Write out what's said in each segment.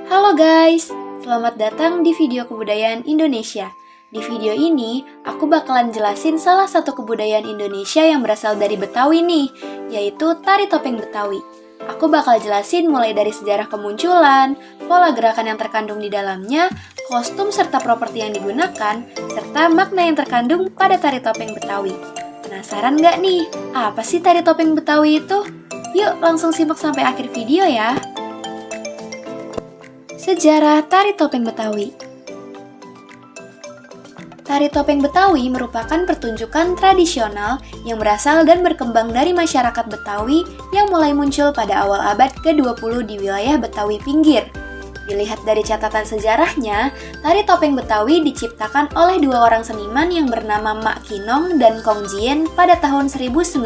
Halo guys, selamat datang di video kebudayaan Indonesia. Di video ini, aku bakalan jelasin salah satu kebudayaan Indonesia yang berasal dari Betawi nih, yaitu tari topeng Betawi. Aku bakal jelasin mulai dari sejarah kemunculan, pola gerakan yang terkandung di dalamnya, kostum serta properti yang digunakan, serta makna yang terkandung pada tari topeng Betawi. Penasaran nggak nih, apa sih tari topeng Betawi itu? Yuk langsung simak sampai akhir video ya. Sejarah tari topeng Betawi. Tari topeng Betawi merupakan pertunjukan tradisional yang berasal dan berkembang dari masyarakat Betawi yang mulai muncul pada awal abad ke-20 di wilayah Betawi pinggir. Dilihat dari catatan sejarahnya, tari topeng Betawi diciptakan oleh dua orang seniman yang bernama Mak Kinong dan Kong Jien pada tahun 1930.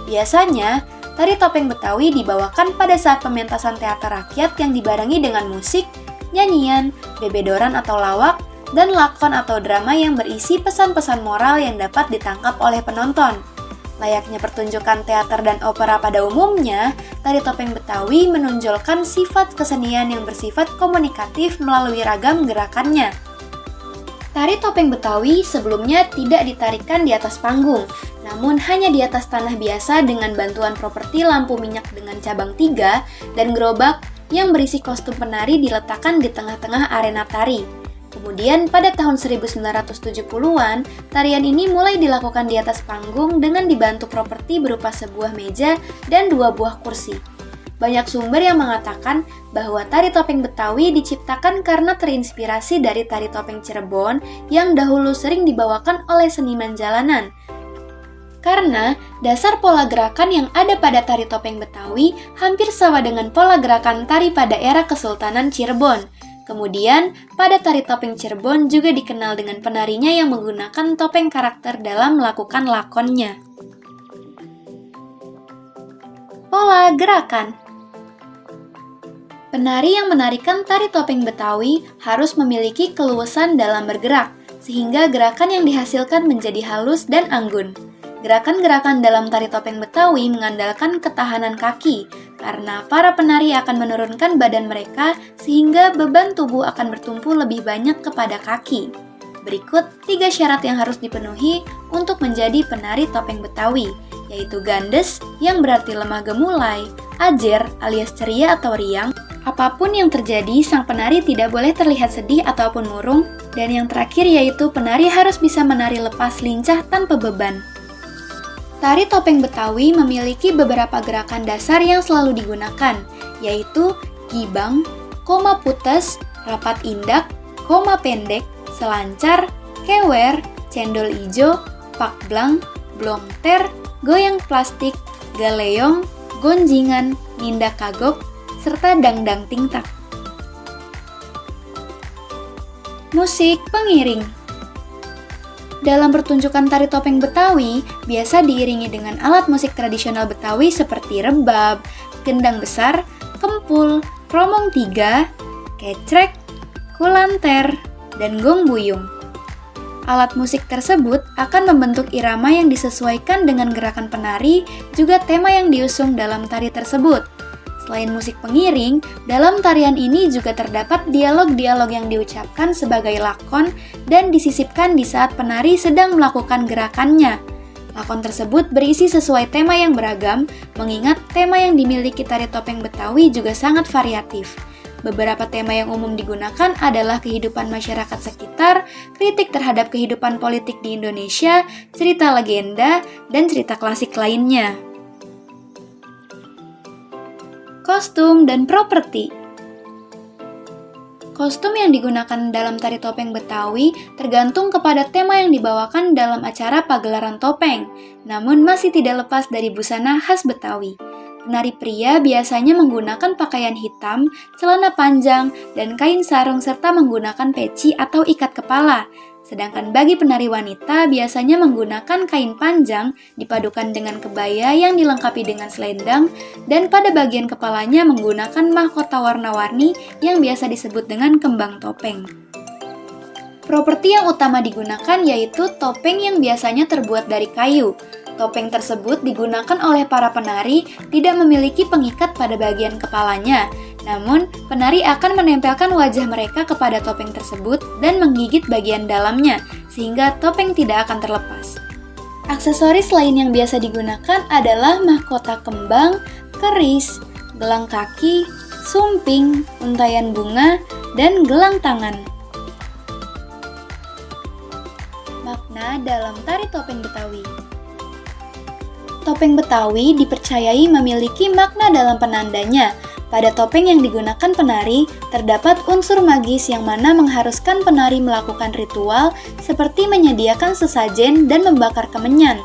Biasanya, tari topeng Betawi dibawakan pada saat pementasan teater rakyat yang dibarengi dengan musik, nyanyian, bebedoran atau lawak, dan lakon atau drama yang berisi pesan-pesan moral yang dapat ditangkap oleh penonton. Layaknya pertunjukan teater dan opera pada umumnya, tari topeng Betawi menonjolkan sifat kesenian yang bersifat komunikatif melalui ragam gerakannya. Tari topeng Betawi sebelumnya tidak ditarikan di atas panggung, namun hanya di atas tanah biasa dengan bantuan properti lampu minyak dengan cabang 3 dan gerobak yang berisi kostum penari diletakkan di tengah-tengah arena tari. Kemudian pada tahun 1970-an, tarian ini mulai dilakukan di atas panggung dengan dibantu properti berupa sebuah meja dan 2 buah kursi. Banyak sumber yang mengatakan bahwa tari topeng Betawi diciptakan karena terinspirasi dari tari topeng Cirebon yang dahulu sering dibawakan oleh seniman jalanan. Karena dasar pola gerakan yang ada pada tari topeng Betawi hampir sama dengan pola gerakan tari pada era Kesultanan Cirebon. Kemudian, pada tari topeng Cirebon juga dikenal dengan penarinya yang menggunakan topeng karakter dalam melakukan lakonnya. Pola gerakan. Penari yang menarikan tari topeng Betawi harus memiliki keluasan dalam bergerak, sehingga gerakan yang dihasilkan menjadi halus dan anggun. Gerakan-gerakan dalam tari topeng Betawi mengandalkan ketahanan kaki, karena para penari akan menurunkan badan mereka sehingga beban tubuh akan bertumpu lebih banyak kepada kaki. Berikut 3 syarat yang harus dipenuhi untuk menjadi penari topeng Betawi, yaitu gandes yang berarti lemah gemulai, ajer alias ceria atau riang. Apapun yang terjadi, sang penari tidak boleh terlihat sedih ataupun murung, dan yang terakhir yaitu penari harus bisa menari lepas lincah tanpa beban. Tari topeng Betawi memiliki beberapa gerakan dasar yang selalu digunakan, yaitu gibang, koma putes, rapat indak, koma pendek, selancar, kewer, cendol ijo, pakblang, blongter, goyang plastik, galeong, gonjingan, nindak kagok, serta dangdang tingtak. Musik pengiring. Dalam pertunjukan tari topeng Betawi, biasa diiringi dengan alat musik tradisional Betawi seperti rebab, gendang besar, kempul, kromong 3, kecrek, kulanter, dan gong buyung. Alat musik tersebut akan membentuk irama yang disesuaikan dengan gerakan penari, juga tema yang diusung dalam tari tersebut. Selain musik pengiring, dalam tarian ini juga terdapat dialog-dialog yang diucapkan sebagai lakon dan disisipkan di saat penari sedang melakukan gerakannya. Lakon tersebut berisi sesuai tema yang beragam, mengingat tema yang dimiliki tari topeng Betawi juga sangat variatif. Beberapa tema yang umum digunakan adalah kehidupan masyarakat sekitar, kritik terhadap kehidupan politik di Indonesia, cerita legenda, dan cerita klasik lainnya. Kostum dan properti. Kostum yang digunakan dalam tari topeng Betawi tergantung kepada tema yang dibawakan dalam acara pagelaran topeng, namun masih tidak lepas dari busana khas Betawi. Penari pria biasanya menggunakan pakaian hitam, celana panjang, dan kain sarung serta menggunakan peci atau ikat kepala. Sedangkan bagi penari wanita biasanya menggunakan kain panjang dipadukan dengan kebaya yang dilengkapi dengan selendang dan pada bagian kepalanya menggunakan mahkota warna-warni yang biasa disebut dengan kembang topeng. Properti yang utama digunakan yaitu topeng yang biasanya terbuat dari kayu. Topeng tersebut digunakan oleh para penari tidak memiliki pengikat pada bagian kepalanya. Namun, penari akan menempelkan wajah mereka kepada topeng tersebut dan menggigit bagian dalamnya, sehingga topeng tidak akan terlepas. Aksesoris lain yang biasa digunakan adalah mahkota kembang, keris, gelang kaki, sumping, untayan bunga, dan gelang tangan. Makna dalam tari topeng Betawi. Topeng Betawi dipercayai memiliki makna dalam penandanya. Pada topeng yang digunakan penari, terdapat unsur magis yang mana mengharuskan penari melakukan ritual seperti menyediakan sesajen dan membakar kemenyan.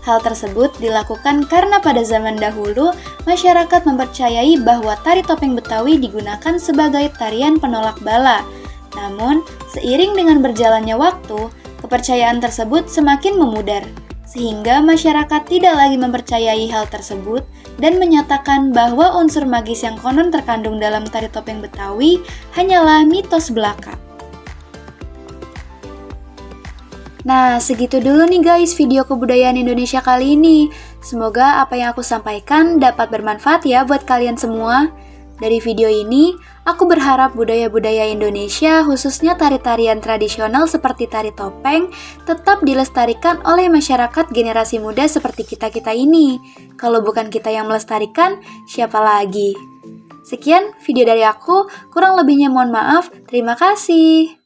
Hal tersebut dilakukan karena pada zaman dahulu, masyarakat mempercayai bahwa tari topeng Betawi digunakan sebagai tarian penolak bala. Namun, seiring dengan berjalannya waktu, kepercayaan tersebut semakin memudar, sehingga masyarakat tidak lagi mempercayai hal tersebut dan menyatakan bahwa unsur magis yang konon terkandung dalam tari topeng Betawi hanyalah mitos belaka. Nah, segitu dulu nih guys video kebudayaan Indonesia kali ini. Semoga apa yang aku sampaikan dapat bermanfaat ya buat kalian semua. Dari video ini, aku berharap budaya-budaya Indonesia, khususnya tari-tarian tradisional seperti tari topeng, tetap dilestarikan oleh masyarakat generasi muda seperti kita-kita ini. Kalau bukan kita yang melestarikan, siapa lagi? Sekian video dari aku, kurang lebihnya mohon maaf, terima kasih.